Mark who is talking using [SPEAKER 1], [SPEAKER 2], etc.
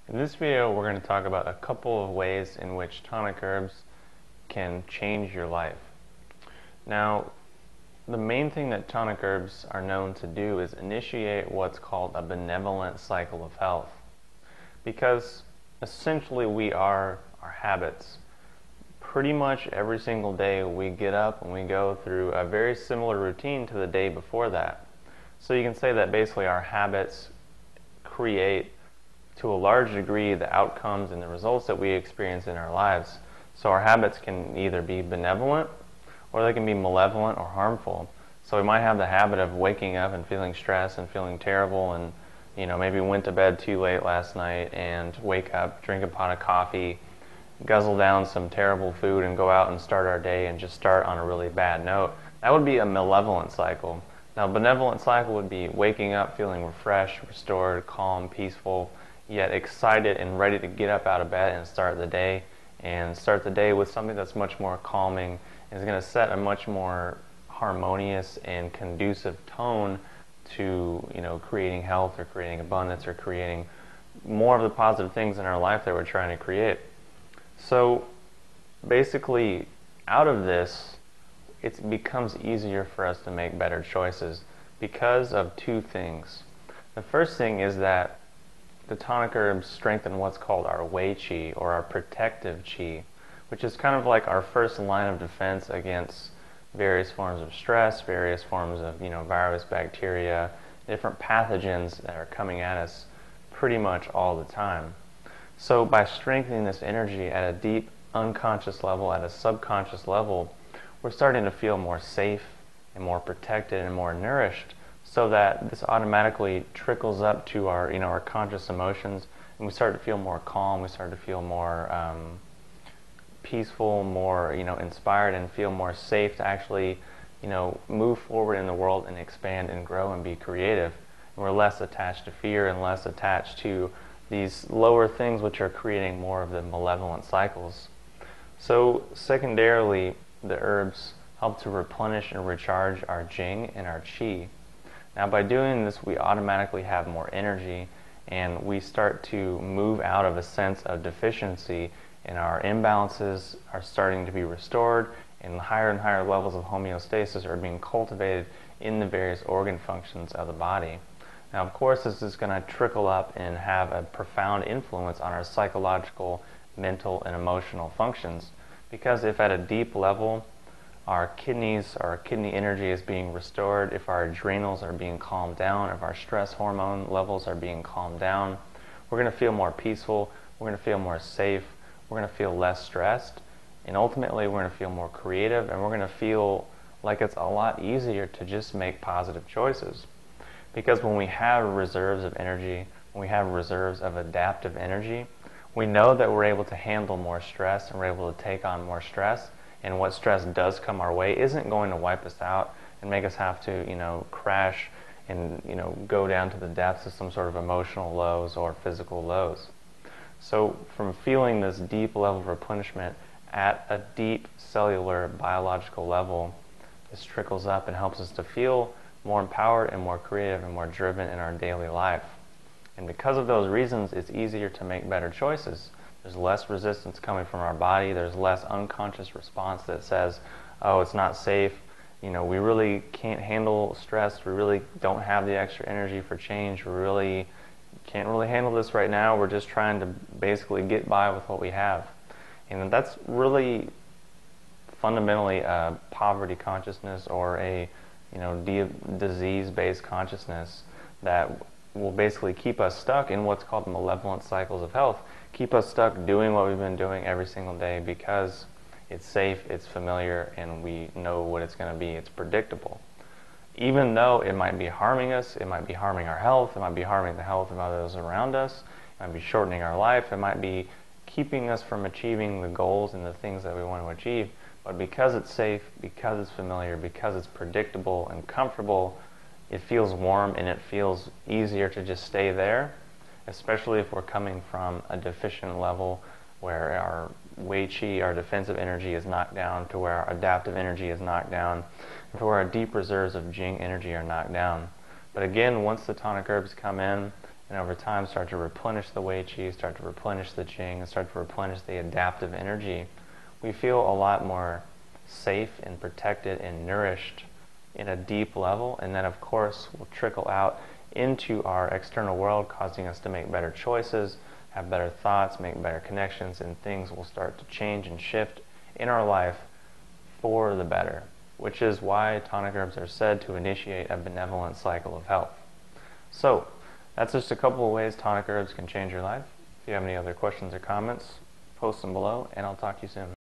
[SPEAKER 1] In this video, we're going to talk about a couple of ways in which tonic herbs can change your life. Now, the main thing that tonic herbs are known to do is initiate what's called a benevolent cycle of health. Because essentially we are our habits. Pretty much every single day we get up and we go through a very similar routine to the day before that. So you can say that basically our habits create to a large degree the outcomes and the results that we experience in our lives. So our habits can either be benevolent or they can be malevolent or harmful. So we might have the habit of waking up and feeling stressed and feeling terrible, and maybe went to bed too late last night and wake up, drink a pot of coffee, guzzle down some terrible food and go out and start our day and just start on a really bad note. That would be a malevolent cycle. Now, benevolent cycle would be waking up feeling refreshed, restored, calm, peaceful, yet excited and ready to get up out of bed and start the day with something that's much more calming and is going to set a much more harmonious and conducive tone to creating health or creating abundance or creating more of the positive things in our life that we're trying to create. So basically, out of this, it becomes easier for us to make better choices because of two things. The first thing is that the tonic herbs strengthen what's called our wei qi, or our protective qi, which is kind of like our first line of defense against various forms of stress, various forms of virus, bacteria, different pathogens that are coming at us pretty much all the time. So by strengthening this energy at a deep unconscious level, at a subconscious level, we're starting to feel more safe and more protected and more nourished, so that this automatically trickles up to our our conscious emotions, and we start to feel more calm, we start to feel more peaceful, more inspired, and feel more safe to actually move forward in the world and expand and grow and be creative. And we're less attached to fear and less attached to these lower things which are creating more of the malevolent cycles. So secondarily, the herbs help to replenish and recharge our jing and our qi. Now by doing this, we automatically have more energy, and we start to move out of a sense of deficiency, and our imbalances are starting to be restored, and higher levels of homeostasis are being cultivated in the various organ functions of the body. Now of course this is going to trickle up and have a profound influence on our psychological, mental, and emotional functions, because if at a deep level our kidney energy is being restored, if our adrenals are being calmed down, if our stress hormone levels are being calmed down, we're going to feel more peaceful, we're going to feel more safe, we're going to feel less stressed, and ultimately we're going to feel more creative, and we're going to feel like it's a lot easier to just make positive choices. Because when we have reserves of energy, when we have reserves of adaptive energy, we know that we're able to handle more stress and we're able to take on more stress. And what stress does come our way isn't going to wipe us out and make us have to, crash and, go down to the depths of some sort of emotional lows or physical lows. So from feeling this deep level of replenishment at a deep cellular biological level, this trickles up and helps us to feel more empowered and more creative and more driven in our daily life. And because of those reasons, it's easier to make better choices. There's less resistance coming from our body. There's less unconscious response that says, oh, it's not safe. We really can't handle stress. We really don't have the extra energy for change. We really can't really handle this right now. We're just trying to basically get by with what we have. And that's really fundamentally a poverty consciousness, or a disease-based consciousness that will basically keep us stuck in what's called malevolent cycles of health. Keep us stuck doing what we've been doing every single day because it's safe, it's familiar, and we know what it's going to be. It's predictable. Even though it might be harming us, it might be harming our health, it might be harming the health of others around us, it might be shortening our life, it might be keeping us from achieving the goals and the things that we want to achieve. But because it's safe, because it's familiar, because it's predictable and comfortable, it feels warm and it feels easier to just stay there, especially if we're coming from a deficient level where our wei qi, our defensive energy, is knocked down, to where our adaptive energy is knocked down, and to where our deep reserves of jing energy are knocked down. But again, once the tonic herbs come in and over time start to replenish the Wei Qi, start to replenish the Qing, and start to replenish the adaptive energy, we feel a lot more safe and protected and nourished in a deep level, and then of course will trickle out into our external world, causing us to make better choices, have better thoughts, make better connections, and things will start to change and shift in our life for the better, which is why tonic herbs are said to initiate a benevolent cycle of health. So that's just a couple of ways tonic herbs can change your life. If you have any other questions or comments, post them below, and I'll talk to you soon.